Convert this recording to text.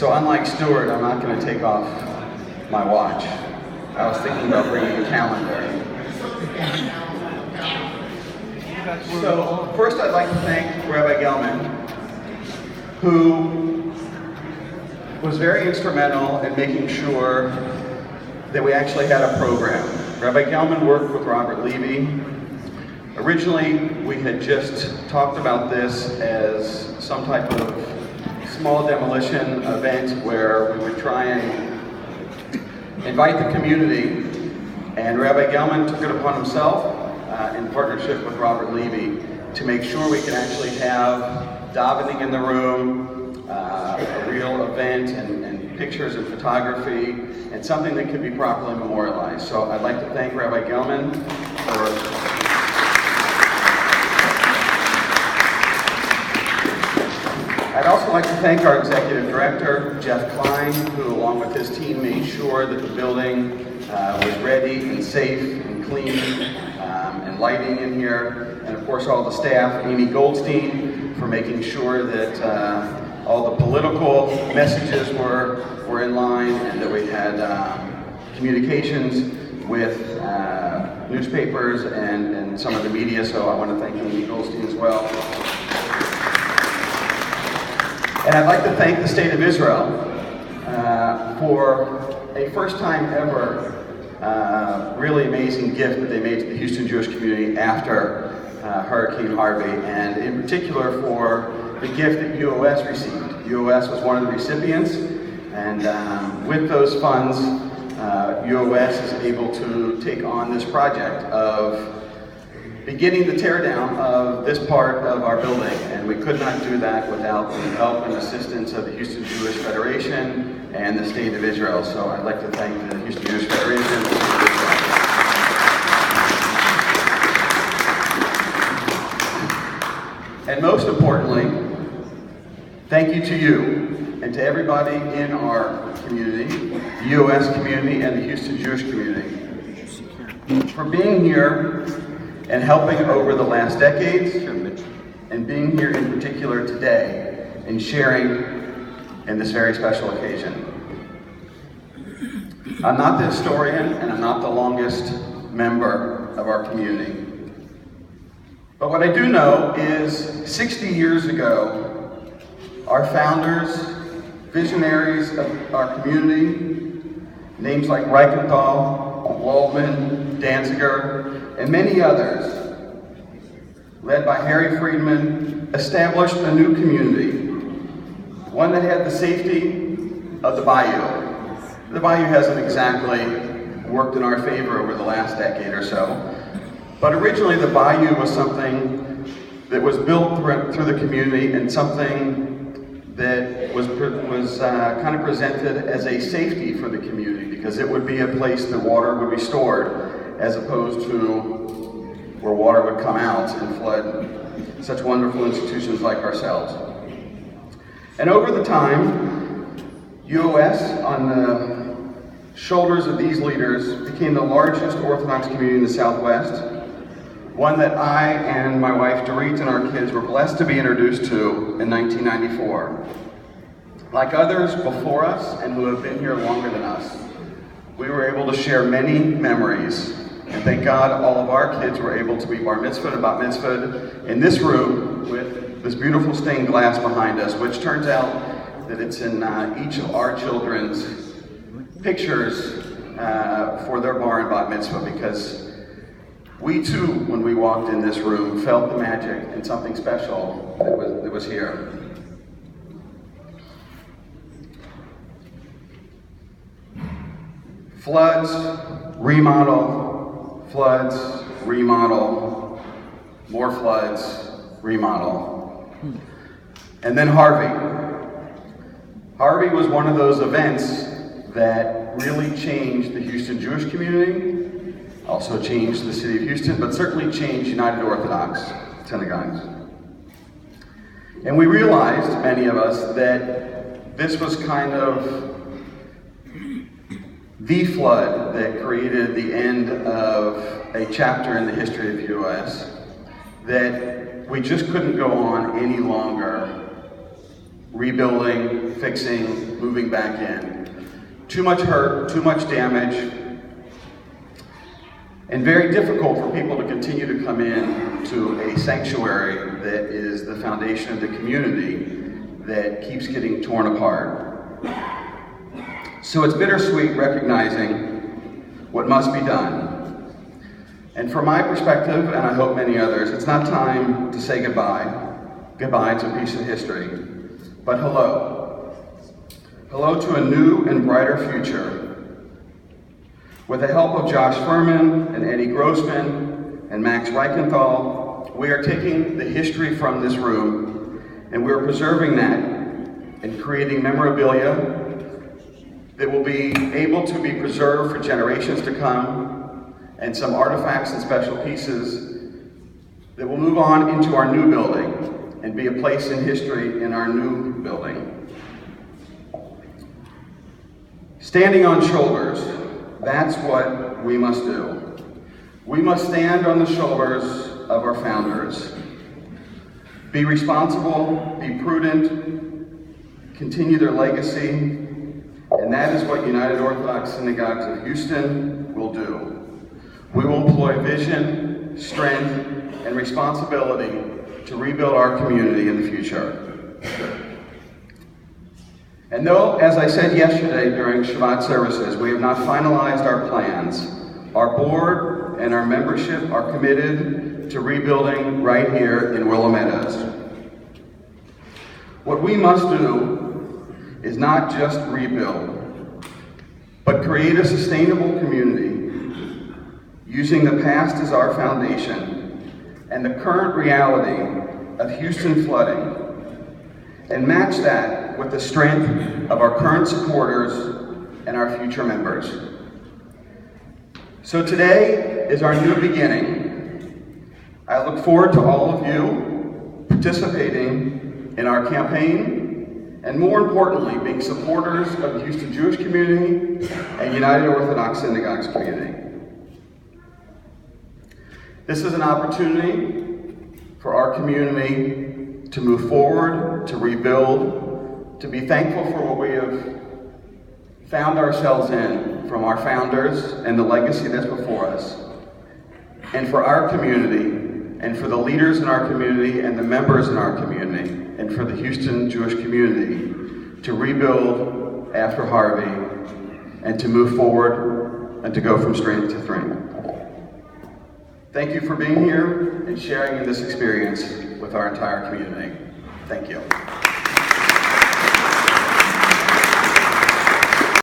So unlike Stuart, I'm not going to take off my watch. I was thinking about bringing a calendar. So first I'd like to thank Rabbi Guttman, who was very instrumental in making sure that we actually had a program. Rabbi Guttman worked with Robert Levy. Originally, we had just talked about this as some type of small demolition event where we would try and invite the community, and Rabbi Guttman took it upon himself in partnership with Robert Levy to make sure we could actually have davening in the room, a real event, and pictures and photography, and something that could be properly memorialized. So I'd like to thank Rabbi Guttman for I'd also like to thank our executive director, Jeff Klein, who along with his team made sure that the building was ready and safe and clean, and lighting in here. And of course all the staff, Amy Goldstein, for making sure that all the political messages were in line and that we had communications with newspapers and some of the media. So I want to thank Amy Goldstein as well. And I'd like to thank the State of Israel for a first time ever really amazing gift that they made to the Houston Jewish community after Hurricane Harvey, and in particular for the gift that UOS received. UOS was one of the recipients, and with those funds, UOS is able to take on this project of beginning the teardown of this part of our building, and we could not do that without the help and assistance of the Houston Jewish Federation and the State of Israel. So I'd like to thank the Houston Jewish Federation. And most importantly, thank you to you and to everybody in our community, the UOS community and the Houston Jewish community, for being here and helping over the last decades, and being here in particular today and sharing in this very special occasion. I'm not the historian and I'm not the longest member of our community. But what I do know is 60 years ago, our founders, visionaries of our community, names like Reichenthal, Waldman, Danziger, and many others, led by Harry Friedman, established a new community, one that had the safety of the bayou. The bayou hasn't exactly worked in our favor over the last decade or so, but originally the bayou was something that was built through the community, and something that was kind of presented as a safety for the community, because it would be a place that water would be stored, as opposed to where water would come out and flood such wonderful institutions like ourselves. And over the time, UOS, on the shoulders of these leaders, became the largest Orthodox community in the Southwest, one that I and my wife Dorit and our kids were blessed to be introduced to in 1994. Like others before us and who have been here longer than us, we were able to share many memories. And thank God all of our kids were able to be bar mitzvahed and bat mitzvahed in this room with this beautiful stained glass behind us, which turns out that it's in each of our children's pictures for their bar and bat mitzvah, because we too, when we walked in this room, felt the magic and something special that was here. Floods, remodel, floods, remodel, more floods, remodel. And then Harvey. Harvey was one of those events that really changed the Houston Jewish community, also changed the city of Houston, but certainly changed United Orthodox Synagogues. And we realized, many of us, that this was kind of the flood that created the end of a chapter in the history of UOS, that we just couldn't go on any longer rebuilding, fixing, moving back in. Too much hurt, too much damage, and very difficult for people to continue to come in to a sanctuary that is the foundation of the community that keeps getting torn apart. So it's bittersweet recognizing what must be done. And from my perspective, and I hope many others, it's not time to say goodbye to a piece of history, but hello. Hello to a new and brighter future. With the help of Josh Furman and Eddie Grossman and Max Reichenthal, we are taking the history from this room and we are preserving that and creating memorabilia that will be able to be preserved for generations to come, and some artifacts and special pieces that will move on into our new building and be a place in history in our new building. Standing on shoulders, that's what we must do. We must stand on the shoulders of our founders. Be responsible, be prudent, continue their legacy, and that is what United Orthodox Synagogues of Houston will do. We will employ vision, strength, and responsibility to rebuild our community in the future. And though, as I said yesterday during Shabbat services, we have not finalized our plans, our board and our membership are committed to rebuilding right here in Willow Meadows. What we must do is not just rebuild, but create a sustainable community using the past as our foundation and the current reality of Houston flooding, and match that with the strength of our current supporters and our future members. So today is our new beginning. I look forward to all of you participating in our campaign, and more importantly, being supporters of the Houston Jewish community and United Orthodox Synagogues community. This is an opportunity for our community to move forward, to rebuild, to be thankful for what we have found ourselves in from our founders and the legacy that's before us, and for our community, and for the leaders in our community and the members in our community, and for the Houston Jewish community to rebuild after Harvey and to move forward and to go from strength to strength. Thank you for being here and sharing in this experience with our entire community. Thank you.